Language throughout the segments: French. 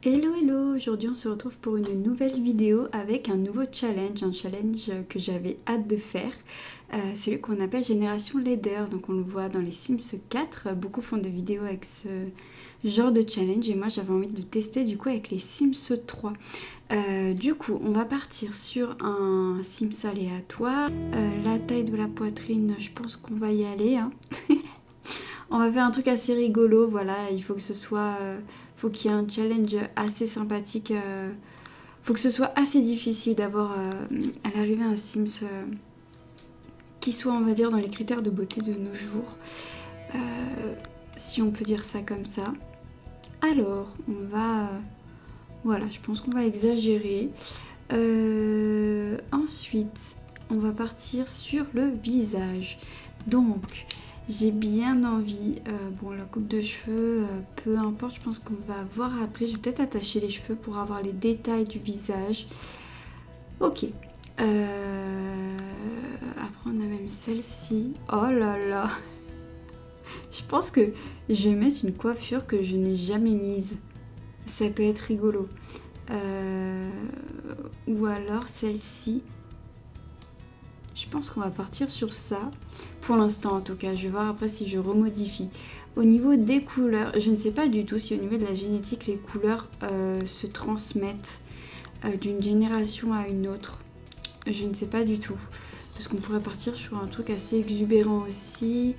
Hello hello, aujourd'hui on se retrouve pour une nouvelle vidéo avec un nouveau challenge, un challenge que j'avais hâte de faire, celui qu'on appelle Génération Leader. Donc on le voit dans les Sims 4, beaucoup font des vidéos avec ce genre de challenge et moi j'avais envie de le tester du coup avec les Sims 3. Du coup on va partir sur un Sims aléatoire, la taille de la poitrine je pense qu'on va y aller hein. On va faire un truc assez rigolo, voilà, il faut que ce soit... faut qu'il y ait un challenge assez sympathique. Faut que ce soit assez difficile d'avoir à l'arrivée un Sims qui soit, on va dire, dans les critères de beauté de nos jours. Si on peut dire ça comme ça. Alors, on va... voilà, je pense qu'on va exagérer. Ensuite, on va partir sur le visage. Donc... j'ai bien envie, bon la coupe de cheveux, peu importe, je pense qu'on va voir après. Je vais peut-être attacher les cheveux pour avoir les détails du visage. Ok. Après on a même celle-ci. Oh là là. Je pense que je vais mettre une coiffure que je n'ai jamais mise. Ça peut être rigolo. Ou alors celle-ci. Je pense qu'on va partir sur ça, pour l'instant en tout cas, je vais voir après si je remodifie. Au niveau des couleurs, je ne sais pas du tout si au niveau de la génétique, les couleurs se transmettent d'une génération à une autre. Je ne sais pas du tout, parce qu'on pourrait partir sur un truc assez exubérant aussi.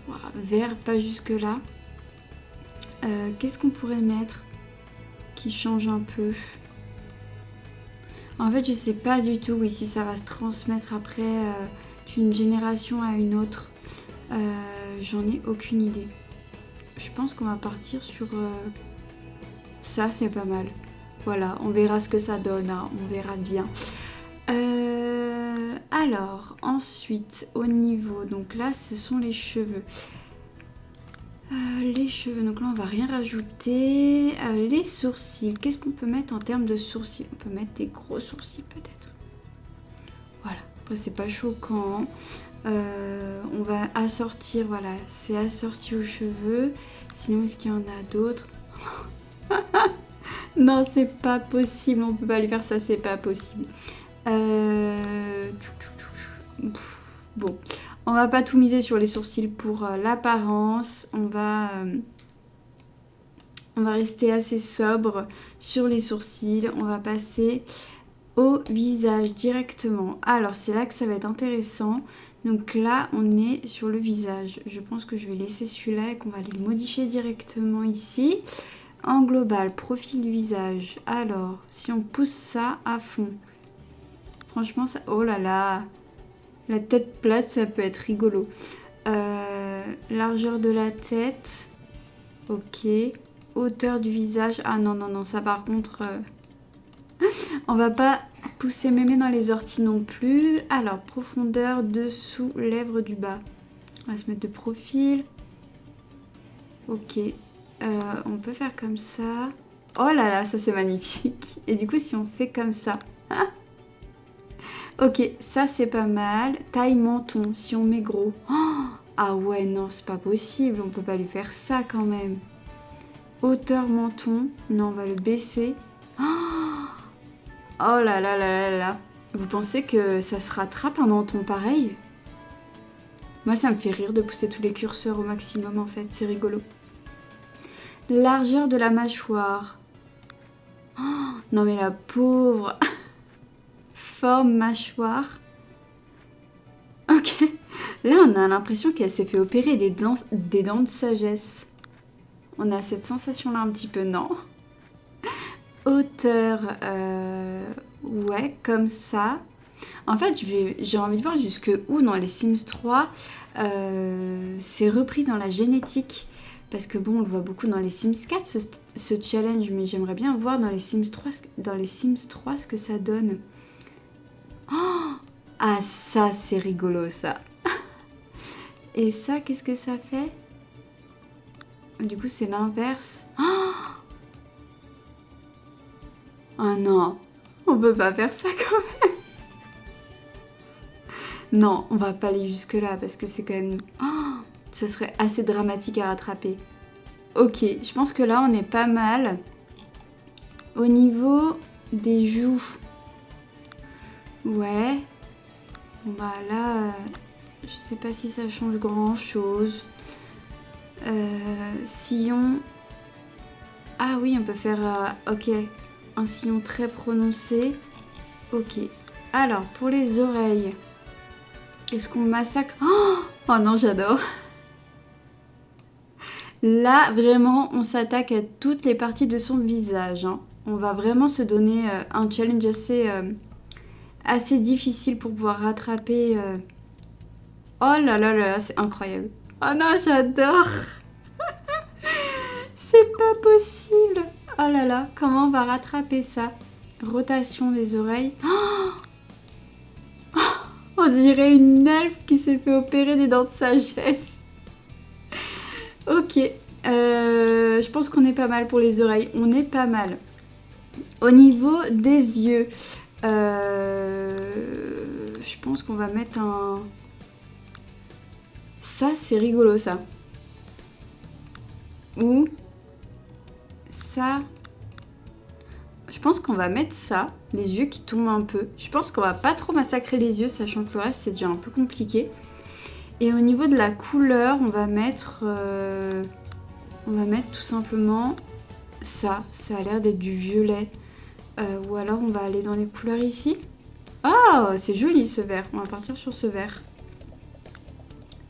Voilà, vert, pas jusque là. Qu'est-ce qu'on pourrait mettre qui change un peu ? En fait, je sais pas du tout oui, si ça va se transmettre après d'une génération à une autre. J'en ai aucune idée. Je pense qu'on va partir sur ça, c'est pas mal. Voilà, on verra ce que ça donne, hein, on verra bien. Alors, ensuite, au niveau, donc là, ce sont les cheveux. Les cheveux, donc là on va rien rajouter. Les sourcils, qu'est-ce qu'on peut mettre en termes de sourcils? On peut mettre des gros sourcils peut-être. Voilà, après c'est pas choquant. On va assortir, voilà, c'est assorti aux cheveux. Sinon est-ce qu'il y en a d'autres? Non, c'est pas possible, on peut pas lui faire ça, c'est pas possible. Bon. On va pas tout miser sur les sourcils pour l'apparence. On va rester assez sobre sur les sourcils. On va passer au visage directement. Alors c'est là que ça va être intéressant. Donc là on est sur le visage. Je pense que je vais laisser celui-là et qu'on va le modifier directement ici. En global, profil du visage. Alors si on pousse ça à fond. Franchement ça... oh là là! La tête plate, ça peut être rigolo. Largeur de la tête. Ok. Hauteur du visage. Ah non, non, non, ça par contre... on va pas pousser mémé dans les orties non plus. Alors, profondeur dessous lèvres du bas. On va se mettre de profil. Ok. On peut faire comme ça. Oh là là, ça c'est magnifique. Et du coup, si on fait comme ça... ok, ça c'est pas mal. Taille menton, si on met gros. Oh, ah ouais, non, c'est pas possible. On peut pas lui faire ça quand même. Hauteur menton. Non, on va le baisser. Oh là là là là là. Vous pensez que ça se rattrape un menton pareil? Moi, ça me fait rire de pousser tous les curseurs au maximum en fait. C'est rigolo. Largeur de la mâchoire. Oh, non mais la pauvre. Forme mâchoire. Ok. Là, on a l'impression qu'elle s'est fait opérer des dents de sagesse. On a cette sensation-là un petit peu, non? Hauteur, ouais, comme ça. En fait, j'ai envie de voir jusque où dans les Sims 3 c'est repris dans la génétique. Parce que bon, on le voit beaucoup dans les Sims 4, ce challenge, mais j'aimerais bien voir dans les Sims 3 ce que ça donne. Oh, ah ça c'est rigolo ça. Et ça qu'est-ce que ça fait? Du coup c'est l'inverse. Oh non, on peut pas faire ça quand même. Non, on va pas aller jusque là parce que c'est quand même... oh, ce serait assez dramatique à rattraper. Ok, je pense que là on est pas mal. Au niveau des joues, ouais. Bon bah là, je sais pas si ça change grand chose. Sillon. Ah oui, on peut faire, ok, un sillon très prononcé. Ok. Alors, pour les oreilles, est-ce qu'on massacre? Oh non, j'adore. Là, vraiment, on s'attaque à toutes les parties de son visage, hein. On va vraiment se donner un challenge assez difficile pour pouvoir rattraper... Oh là là là là, c'est incroyable. Oh non, j'adore. C'est pas possible. Oh là là, comment on va rattraper ça? Rotation des oreilles. On dirait une elfe qui s'est fait opérer des dents de sagesse. Ok, je pense qu'on est pas mal pour les oreilles. On est pas mal. Au niveau des yeux, je pense qu'on va mettre un... Ça, c'est rigolo, ça. Ou ça... Je pense qu'on va mettre ça, les yeux qui tombent un peu. Je pense qu'on va pas trop massacrer les yeux, sachant que le reste, c'est déjà un peu compliqué. Et au niveau de la couleur, on va mettre tout simplement ça. Ça a l'air d'être du violet. Ou alors on va aller dans les couleurs ici. Ah, c'est joli ce vert. On va partir sur ce vert.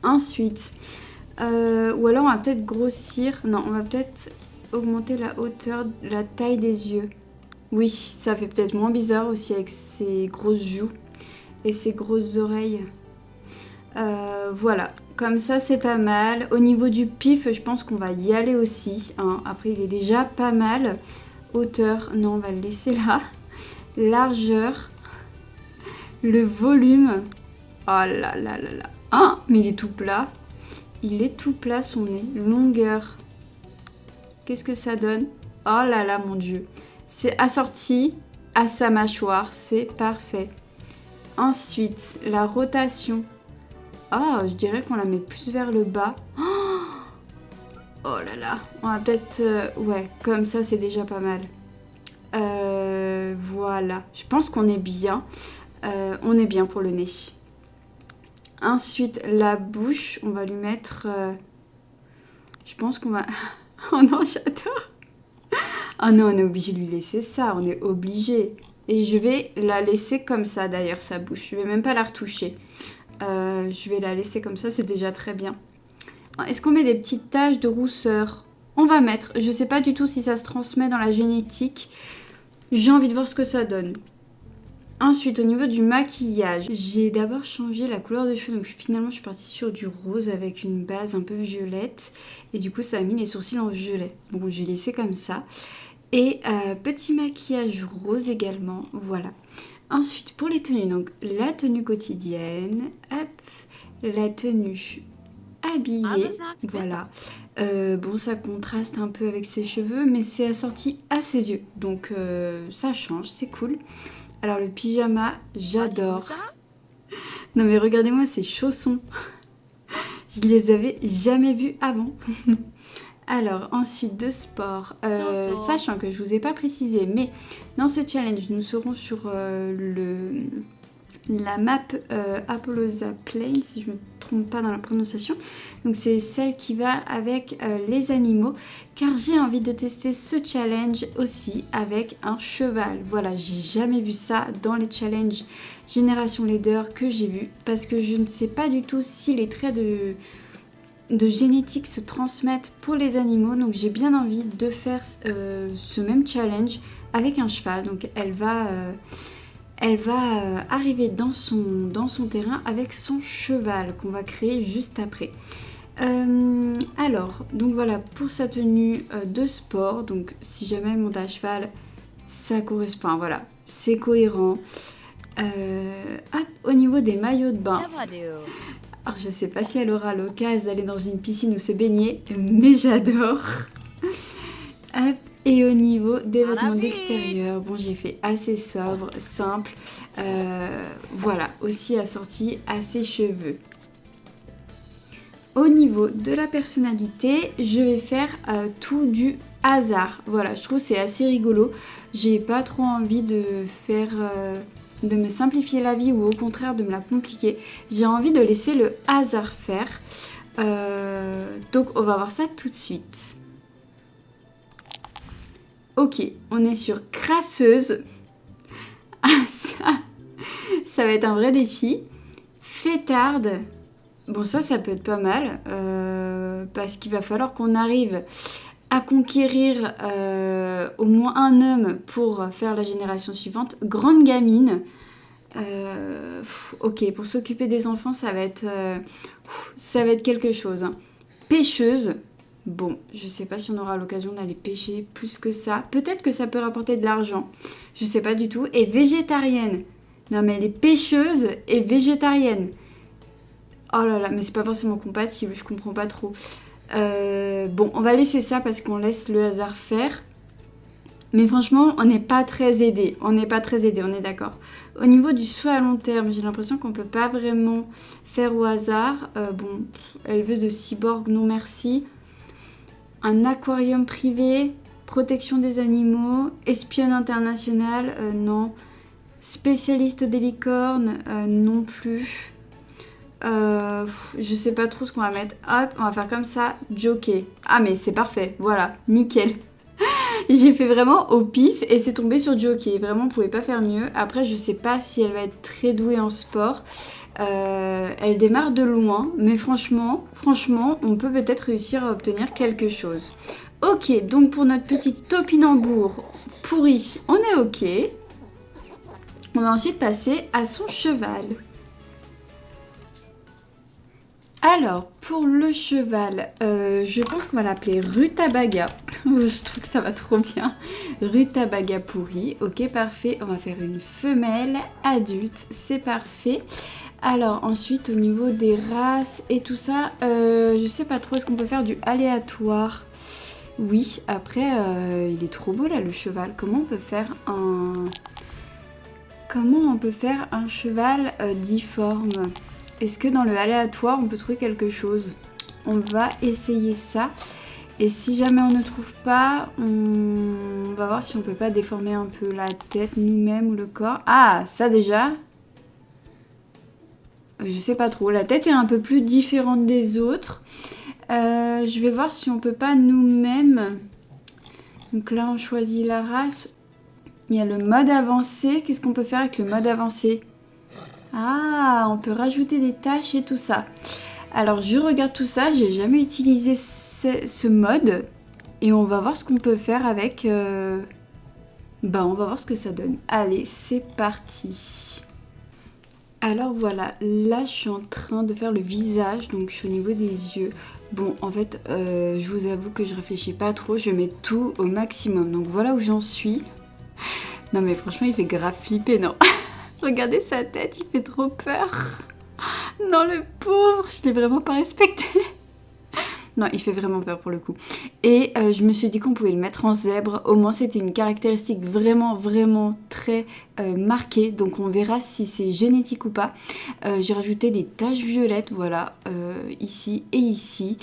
Ensuite, ou alors on va peut-être grossir. Non, on va peut-être augmenter la hauteur, la taille des yeux. Oui, ça fait peut-être moins bizarre aussi avec ces grosses joues et ces grosses oreilles. Voilà, comme ça c'est pas mal. Au niveau du pif, je pense qu'on va y aller aussi, hein. Après, il est déjà pas mal. Hauteur, non, on va le laisser là. Largeur. Le volume. Oh là là là là. Ah, mais il est tout plat. Il est tout plat son nez. Longueur. Qu'est-ce que ça donne? Oh là là, mon Dieu. C'est assorti à sa mâchoire. C'est parfait. Ensuite, la rotation. Ah, je dirais qu'on la met plus vers le bas. Oh là là. On va peut-être... ouais, comme ça, c'est déjà pas mal. Voilà. Je pense qu'on est bien. On est bien pour le nez. Ensuite, la bouche, on va lui mettre... je pense qu'on va... Oh non, j'adore. Oh non, on est obligé de lui laisser ça. On est obligé. Et je vais la laisser comme ça, d'ailleurs, sa bouche. Je vais même pas la retoucher. Je vais la laisser comme ça, c'est déjà très bien. Est-ce qu'on met des petites taches de rousseur? On va mettre. Je sais pas du tout si ça se transmet dans la génétique. J'ai envie de voir ce que ça donne. Ensuite, au niveau du maquillage, j'ai d'abord changé la couleur de cheveux. Donc finalement, je suis partie sur du rose avec une base un peu violette. Et du coup, ça a mis les sourcils en violet. Bon, je vais laisser comme ça. Et petit maquillage rose également. Voilà. Ensuite, pour les tenues, donc la tenue quotidienne, hop, la tenue habillée, voilà. Bon, ça contraste un peu avec ses cheveux, mais c'est assorti à ses yeux, donc ça change, c'est cool. Alors le pyjama, j'adore. Non mais regardez-moi ces chaussons, je les avais jamais vus avant. Alors, ensuite de sport, sachant que je ne vous ai pas précisé, mais dans ce challenge, nous serons sur la map Apollosa Plain, si je ne me trompe pas dans la prononciation. Donc c'est celle qui va avec les animaux, car j'ai envie de tester ce challenge aussi avec un cheval. Voilà, j'ai jamais vu ça dans les challenges Génération Leader que j'ai vu, parce que je ne sais pas du tout si les traits de génétique se transmettent pour les animaux, donc j'ai bien envie de faire ce même challenge avec un cheval. Donc elle va arriver dans son terrain avec son cheval qu'on va créer juste après. Alors, donc voilà pour sa tenue de sport. Donc si jamais elle monte à cheval, ça correspond, enfin voilà, c'est cohérent. Au niveau des maillots de bain, alors je sais pas si elle aura l'occasion d'aller dans une piscine ou se baigner, mais j'adore. Hop. Et au niveau des vêtements d'extérieur, bon, j'ai fait assez sobre, simple. Voilà, aussi assorti à ses cheveux. Au niveau de la personnalité, je vais faire tout du hasard. Voilà, je trouve que c'est assez rigolo. J'ai pas trop envie de faire... de me simplifier la vie ou au contraire de me la compliquer. J'ai envie de laisser le hasard faire. Donc on va voir ça tout de suite. Ok, on est sur crasseuse. Ça va être un vrai défi. Fêtarde. Bon, ça peut être pas mal. Parce qu'il va falloir qu'on arrive à conquérir au moins un homme pour faire la génération suivante. Grande gamine. Ok, pour s'occuper des enfants, ça va être quelque chose. Hein. Pêcheuse. Bon, je sais pas si on aura l'occasion d'aller pêcher plus que ça. Peut-être que ça peut rapporter de l'argent. Je sais pas du tout. Et végétarienne. Non mais elle est pêcheuse et végétarienne. Oh là là, mais c'est pas forcément compatible, je comprends pas trop. Bon, on va laisser ça parce qu'on laisse le hasard faire. Mais franchement, on n'est pas très aidé. On n'est pas très aidé, on est d'accord. Au niveau du soin à long terme, j'ai l'impression qu'on peut pas vraiment faire au hasard. Bon, éleveuse de cyborg, non merci. Un aquarium privé, protection des animaux, espionne internationale, non. Spécialiste des licornes, non plus. Je sais pas trop ce qu'on va mettre. Hop, on va faire comme ça, jockey. Ah mais c'est parfait, voilà, nickel. J'ai fait vraiment au pif et c'est tombé sur jockey. Vraiment, on pouvait pas faire mieux. Après, je sais pas si elle va être très douée en sport. Elle démarre de loin, mais franchement, on peut peut-être réussir à obtenir quelque chose. Ok, donc pour notre petite topinambour pourri, on est ok. On va ensuite passer à son cheval. Alors, pour le cheval, je pense qu'on va l'appeler Rutabaga. Je trouve que ça va trop bien. Rutabaga pourri. Ok, parfait. On va faire une femelle adulte. C'est parfait. Alors, ensuite, au niveau des races et tout ça, je sais pas trop. Est-ce qu'on peut faire du aléatoire? Oui, après, il est trop beau là, le cheval. Comment on peut faire un cheval difforme? Est-ce que dans le aléatoire, on peut trouver quelque chose? On va essayer ça. Et si jamais on ne trouve pas, on va voir si on peut pas déformer un peu la tête nous-mêmes ou le corps. Ah, ça déjà, je sais pas trop. La tête est un peu plus différente des autres. Je vais voir si on peut pas nous-mêmes. Donc là, on choisit la race. Il y a le mode avancé. Qu'est-ce qu'on peut faire avec le mode avancé? Ah, on peut rajouter des tâches et tout ça. Alors, je regarde tout ça. J'ai jamais utilisé ce mode. Et on va voir ce qu'on peut faire avec... on va voir ce que ça donne. Allez, c'est parti. Alors voilà, là je suis en train de faire le visage. Donc je suis au niveau des yeux. Bon, en fait, je vous avoue que je réfléchis pas trop. Je mets tout au maximum. Donc voilà où j'en suis. Non mais franchement, il fait grave flipper, non? Regardez sa tête, il fait trop peur. Non, le pauvre, je l'ai vraiment pas respecté. Non, il fait vraiment peur pour le coup. Et je me suis dit qu'on pouvait le mettre en zèbre. Au moins, c'était une caractéristique vraiment, vraiment très marquée. Donc, on verra si c'est génétique ou pas. J'ai rajouté des taches violettes, voilà, ici et ici.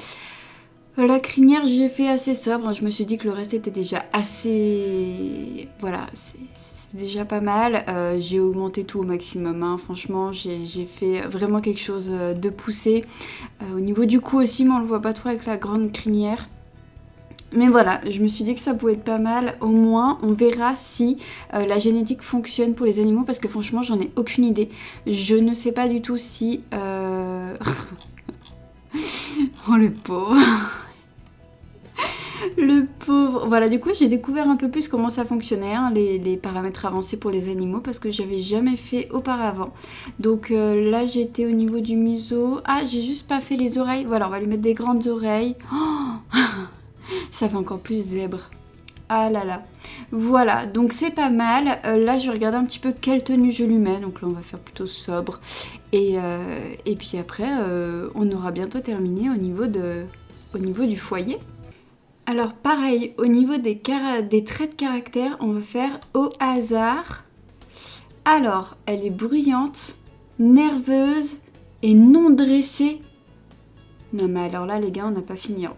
La crinière, j'ai fait assez sobre. Je me suis dit que le reste était déjà assez... Voilà, c'est déjà pas mal. J'ai augmenté tout au maximum. Hein. Franchement, j'ai fait vraiment quelque chose de poussé. Au niveau du cou aussi, mais on le voit pas trop avec la grande crinière. Mais voilà, je me suis dit que ça pouvait être pas mal. Au moins, on verra si la génétique fonctionne pour les animaux. Parce que franchement, j'en ai aucune idée. Je ne sais pas du tout si... Oh, le pauvre. Le pauvre. Voilà, du coup, j'ai découvert un peu plus comment ça fonctionnait, hein, les paramètres avancés pour les animaux, parce que j'avais jamais fait auparavant. Donc là, j'étais au niveau du museau. Ah, j'ai juste pas fait les oreilles. Voilà, on va lui mettre des grandes oreilles. Oh, ça fait encore plus zèbre. Ah là là. Voilà, donc c'est pas mal. Là, je vais regarder un petit peu quelle tenue je lui mets. Donc là, on va faire plutôt sobre. Et puis après, on aura bientôt terminé au niveau du foyer. Alors pareil, au niveau des traits de caractère, on va faire au hasard. Alors, elle est bruyante, nerveuse et non dressée. Non mais alors là les gars, on n'a pas fini. Hein.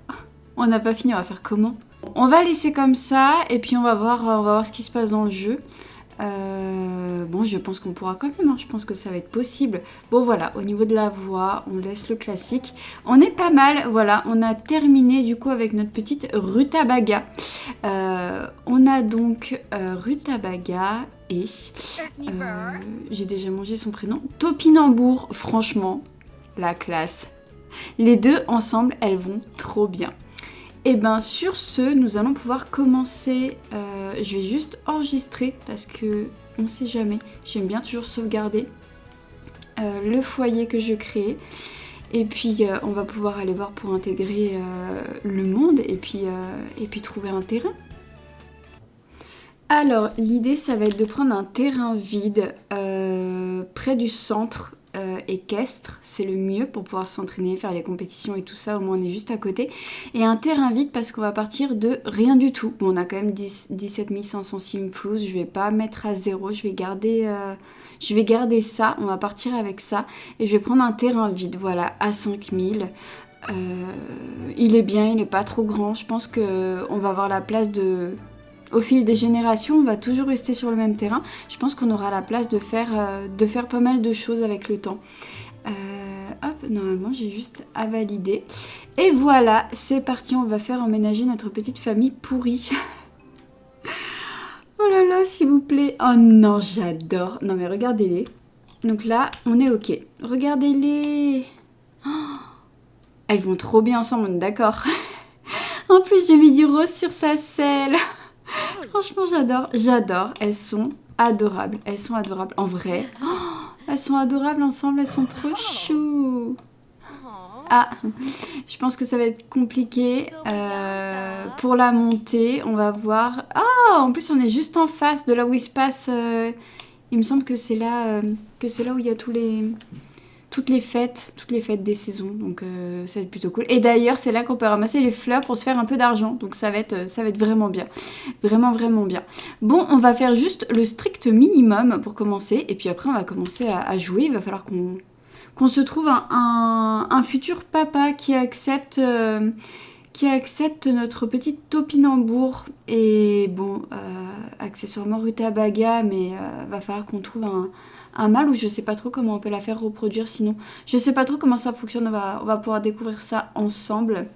On n'a pas fini, on va faire comment? On va laisser comme ça et puis on va voir ce qui se passe dans le jeu. Bon, je pense qu'on pourra quand même, hein. Je pense que ça va être possible. Bon voilà, au niveau de la voix, on laisse le classique. On est pas mal, voilà, on a terminé du coup avec notre petite rutabaga. On a donc rutabaga et j'ai déjà mangé son prénom, topinambour, franchement, la classe. Les deux ensemble, elles vont trop bien. Et bien sur ce, nous allons pouvoir commencer. Je vais juste enregistrer parce que on sait jamais. J'aime bien toujours sauvegarder le foyer que je crée. Et puis on va pouvoir aller voir pour intégrer le monde et puis trouver un terrain. Alors l'idée ça va être de prendre un terrain vide près du centre équestre, c'est le mieux pour pouvoir s'entraîner, faire les compétitions et tout ça, au moins on est juste à côté. Et un terrain vide parce qu'on va partir de rien du tout. Bon, on a quand même 17 500 simflouz, je vais pas mettre à zéro, je vais garder ça, on va partir avec ça. Et je vais prendre un terrain vide, voilà, à 5000. Il est bien, il n'est pas trop grand, je pense qu'on va avoir la place de... Au fil des générations, on va toujours rester sur le même terrain. Je pense qu'on aura la place de faire pas mal de choses avec le temps. Hop, normalement, j'ai juste à valider. Et voilà, c'est parti. On va faire emménager notre petite famille pourrie. Oh là là, s'il vous plaît. Oh non, j'adore. Non mais regardez-les. Donc là, on est ok. Regardez-les. Oh, elles vont trop bien ensemble, on est d'accord. En plus, j'ai mis du rose sur sa selle. Franchement, j'adore. Elles sont adorables. En vrai, oh, elles sont adorables ensemble. Elles sont trop chou. Ah, je pense que ça va être compliqué pour la montée. On va voir. Ah, en plus, on est juste en face de là où il se passe. Il me semble que c'est là où il y a toutes les fêtes des saisons, donc ça va être plutôt cool. Et d'ailleurs, c'est là qu'on peut ramasser les fleurs pour se faire un peu d'argent, donc ça va être vraiment bien. Vraiment bien. Bon, on va faire juste le strict minimum pour commencer, et puis après on va commencer à jouer. Il va falloir qu'on se trouve un futur papa qui accepte notre petite topinambour. Et bon, accessoirement rutabaga, mais va falloir qu'on trouve un mâle, ou je sais pas trop comment on peut la faire reproduire, sinon je sais pas trop comment ça fonctionne. On va pouvoir découvrir ça ensemble.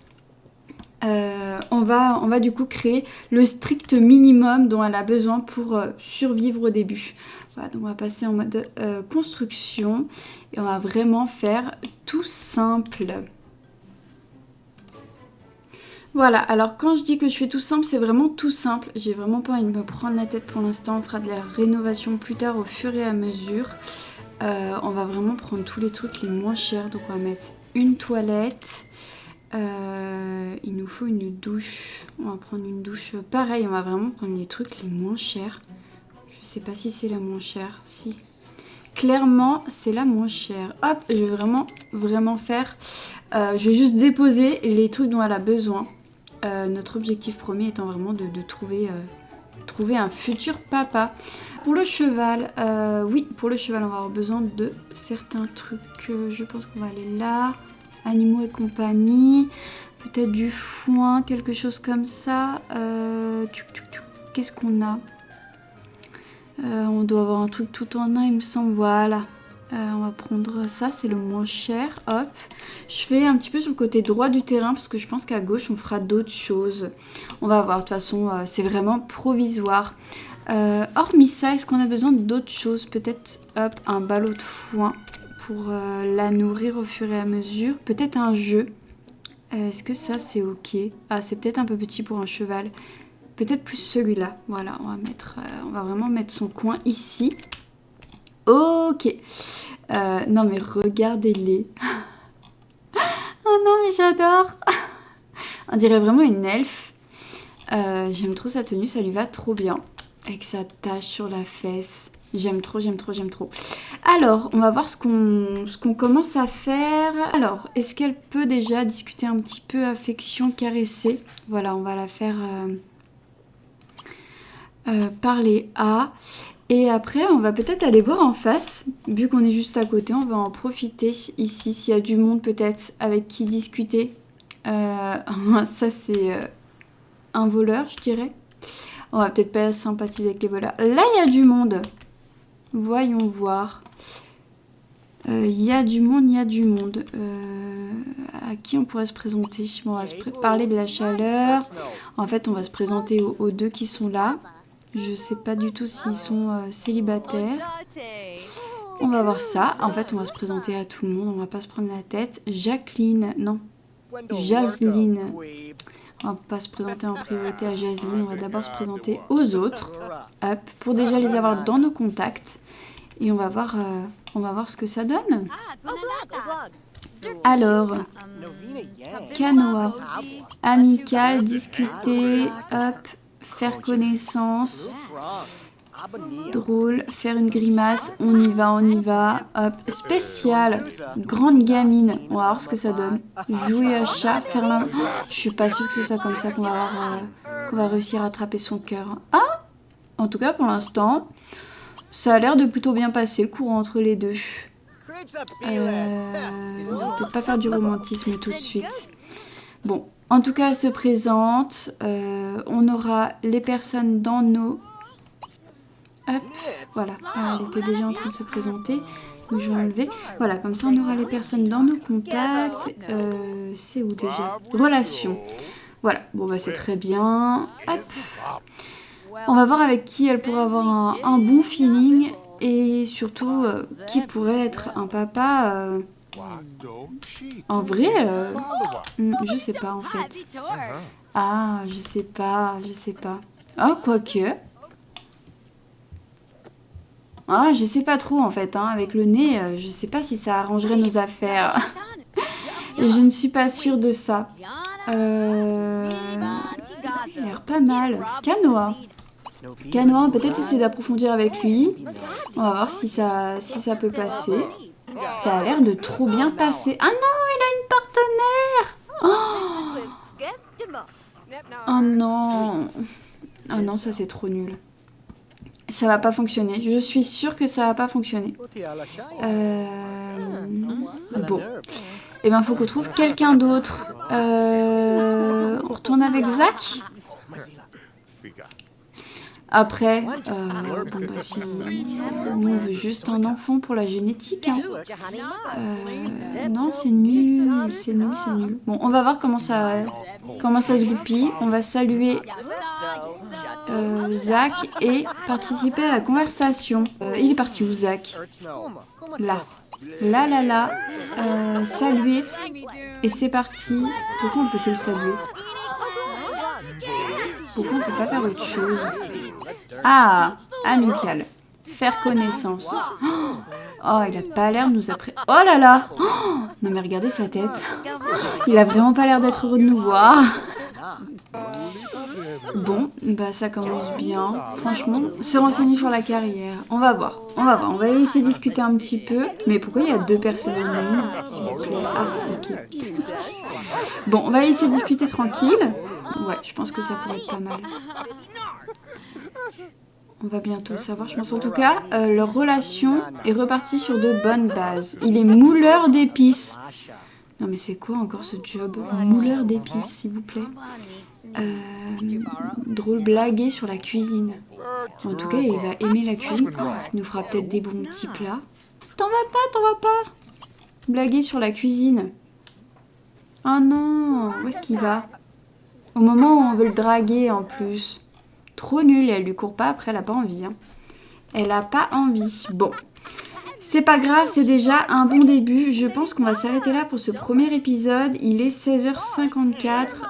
On va du coup créer le strict minimum dont elle a besoin pour survivre au début. Voilà, donc on va passer en mode construction et on va vraiment faire tout simple. Voilà, alors quand je dis que je fais tout simple, c'est vraiment tout simple. J'ai vraiment pas envie de me prendre la tête pour l'instant. On fera de la rénovation plus tard au fur et à mesure. On va vraiment prendre tous les trucs les moins chers. Donc on va mettre une toilette. Il nous faut une douche. On va prendre une douche. Pareil, on va vraiment prendre les trucs les moins chers. Je sais pas si c'est la moins chère. Si. Clairement, c'est la moins chère. Hop, je vais vraiment faire... je vais juste déposer les trucs dont elle a besoin. Notre objectif premier étant vraiment de trouver un futur papa. Pour le cheval, oui, pour le cheval, on va avoir besoin de certains trucs. Je pense qu'on va aller là. Animaux et compagnie. Peut-être du foin, quelque chose comme ça. Qu'est-ce qu'on a? On doit avoir un truc tout en un, il me semble. Voilà. On va prendre ça, c'est le moins cher. Hop. Je fais un petit peu sur le côté droit du terrain parce que je pense qu'à gauche, on fera d'autres choses. On va voir. De toute façon, c'est vraiment provisoire. Hormis ça, est-ce qu'on a besoin d'autres choses? Peut-être, hop, un ballot de foin pour la nourrir au fur et à mesure. Peut-être un jeu. Est-ce que ça, c'est ok? Ah, c'est peut-être un peu petit pour un cheval. Peut-être plus celui-là. Voilà, on va vraiment mettre son coin ici. Ok. Non mais regardez-les. Oh non mais j'adore. On dirait vraiment une elfe. J'aime trop sa tenue, ça lui va trop bien. Avec sa tache sur la fesse. J'aime trop. Alors, on va voir ce qu'on commence à faire. Alors, est-ce qu'elle peut déjà discuter un petit peu affection, caresser? Voilà, on va la faire... parler à. Et après, on va peut-être aller voir en face. Vu qu'on est juste à côté, on va en profiter ici. S'il y a du monde peut-être avec qui discuter. Ça, c'est un voleur, je dirais. On va peut-être pas sympathiser avec les voleurs. Là, il y a du monde. Voyons voir. Il y a du monde, il y a du monde. À qui on pourrait se présenter? Bon, on va parler de la chaleur. En fait, on va se présenter aux deux qui sont là. Je sais pas du tout s'ils sont célibataires. On va voir ça. En fait, on va se présenter à tout le monde. On va pas se prendre la tête. Jacqueline, non. Jasline. On va pas se présenter en priorité à Jasline. On va d'abord se présenter aux autres. Hop, pour déjà les avoir dans nos contacts. Et on va voir ce que ça donne. Alors, canoa, amical, discuter, hop, faire connaissance, drôle, faire une grimace, on y va, hop, spécial, grande gamine, on va voir ce que ça donne, jouer à chat, faire la... Oh, je suis pas sûre que ce soit comme ça qu'on va réussir à attraper son cœur. Ah, en tout cas pour l'instant, ça a l'air de plutôt bien passer le courant entre les deux. On va peut-être pas faire du romantisme tout de suite. Bon, en tout cas, elle se présente. On aura les personnes dans nos... Hop, voilà. Elle était déjà en train de se présenter. Donc je vais enlever. Voilà, comme ça, on aura les personnes dans nos contacts. C'est où déjà? Relations. Voilà, bon bah c'est très bien. Hop. On va voir avec qui elle pourrait avoir un bon feeling. Et surtout, qui pourrait être un papa en vrai, je sais pas en fait. Ah, je sais pas. Ah, quoique. Ah, je sais pas trop en fait, hein. Avec le nez, je sais pas si ça arrangerait nos affaires. Et je ne suis pas sûre de ça. Il a l'air pas mal. Canoa. Canoa, on va peut-être essayer d'approfondir avec lui. On va voir si ça peut passer. Ça a l'air de trop bien passer. Ah non, il a une partenaire. Oh non. Oh non, ça c'est trop nul. Ça va pas fonctionner. Je suis sûre que ça va pas fonctionner. Bon. Eh ben, faut qu'on trouve quelqu'un d'autre. On retourne avec Zach. Après, bon, bah, si nous on veut juste un enfant pour la génétique, hein. Non, c'est nul. Bon, on va voir comment ça se goupille. On va saluer Zach et participer à la conversation. Il est parti où, Zach? Là. Saluer. Et c'est parti. Pourquoi on peut que le saluer? Pourquoi on peut pas faire autre chose? Ah, amical. Faire connaissance. Oh, il a pas l'air de nous apprendre. Oh là là. Oh, non mais regardez sa tête. Il a vraiment pas l'air d'être heureux de nous voir. Bon, bah ça commence bien. Franchement, se renseigner sur la carrière. On va voir. On va essayer de discuter un petit peu. Mais pourquoi il y a deux personnes en une, s'il vous plaît? Ah, ok. Bon, on va essayer de discuter tranquille. Ouais, je pense que ça pourrait être pas mal. On va bientôt le savoir, je pense. En tout cas, leur relation est repartie sur de bonnes bases. Il est mouleur d'épices. Non mais c'est quoi encore ce job? Mouleur d'épices, s'il vous plaît. Drôle, blaguer sur la cuisine. En tout cas, il va aimer la cuisine. Il nous fera peut-être des bons petits plats. T'en vas pas. Blaguer sur la cuisine. Oh non, où est-ce qu'il va? Au moment où on veut le draguer en plus. Trop nul, et elle lui court pas après, elle a pas envie. Hein. Elle a pas envie. Bon, c'est pas grave, c'est déjà un bon début. Je pense qu'on va s'arrêter là pour ce premier épisode. Il est 16h54.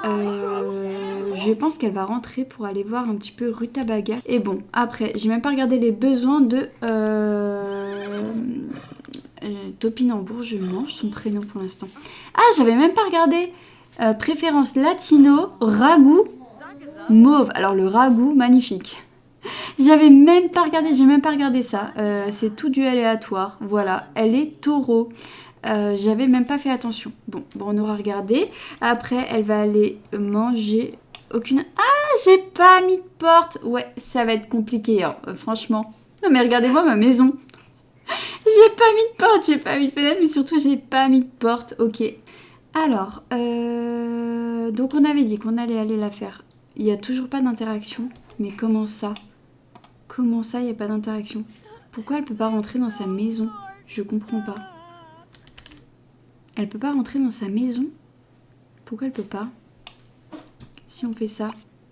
Je pense qu'elle va rentrer pour aller voir un petit peu Rutabaga. Et bon, après, j'ai même pas regardé les besoins de Topinambour. Je mange son prénom pour l'instant. Ah, j'avais même pas regardé. Préférence latino, ragoût, mauve. Alors le ragoût, magnifique. J'ai même pas regardé ça. C'est tout du aléatoire. Voilà, elle est taureau. J'avais même pas fait attention. Bon, on aura regardé. Après, elle va aller manger. Aucune... Ah, j'ai pas mis de porte. Ouais, ça va être compliqué, hein, franchement. Non mais regardez-moi ma maison. J'ai pas mis de porte, j'ai pas mis de fenêtre, mais surtout j'ai pas mis de porte. Ok. Alors, donc on avait dit qu'on allait aller la faire. Il n'y a toujours pas d'interaction. Mais comment ça? Comment ça, il n'y a pas d'interaction? Pourquoi elle peut pas rentrer dans sa maison? Je comprends pas. Elle peut pas rentrer dans sa maison? Pourquoi elle peut pas? Si on fait ça,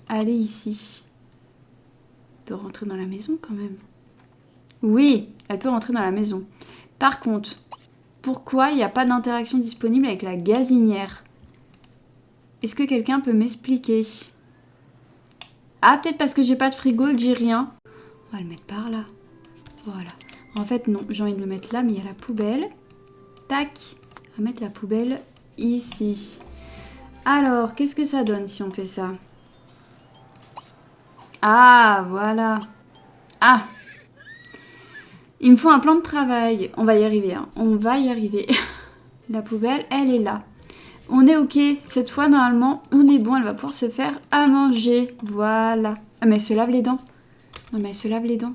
aller ici. Elle peut rentrer dans la maison quand même. Oui, elle peut rentrer dans la maison. Par contre, pourquoi il n'y a pas d'interaction disponible avec la gazinière? Est-ce que quelqu'un peut m'expliquer? Ah, peut-être parce que j'ai pas de frigo et que j'ai rien. On va le mettre par là. Voilà. En fait, non, j'ai envie de le mettre là, mais il y a la poubelle. Tac. On va mettre la poubelle ici. Alors, qu'est-ce que ça donne si on fait ça? Ah, voilà. Ah! Il me faut un plan de travail. On va y arriver, hein. On va y arriver. La poubelle, elle est là. On est ok. Cette fois, normalement, on est bon. Elle va pouvoir se faire à manger. Voilà. Ah, mais elle se lave les dents. Non, mais elle se lave les dents.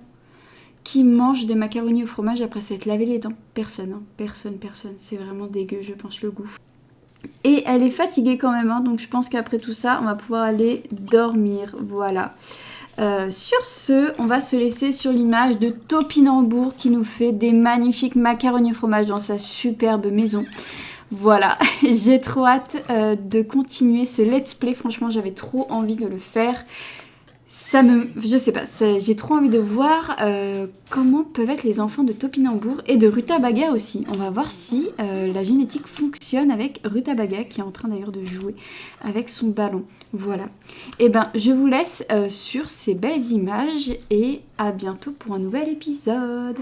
Qui mange des macaronis au fromage après s'être lavé les dents? Personne, hein. Personne. C'est vraiment dégueu, je pense, le goût. Et elle est fatiguée quand même, hein. Donc je pense qu'après tout ça, on va pouvoir aller dormir. Voilà. Sur ce, on va se laisser sur l'image de Topinambour qui nous fait des magnifiques macaronis au fromage dans sa superbe maison. Voilà, j'ai trop hâte de continuer ce let's play. Franchement, j'avais trop envie de le faire. Je sais pas, j'ai trop envie de voir comment peuvent être les enfants de Topinambour et de Rutabaga aussi. On va voir si la génétique fonctionne avec Rutabaga qui est en train d'ailleurs de jouer avec son ballon. Voilà. Et ben, je vous laisse sur ces belles images et à bientôt pour un nouvel épisode.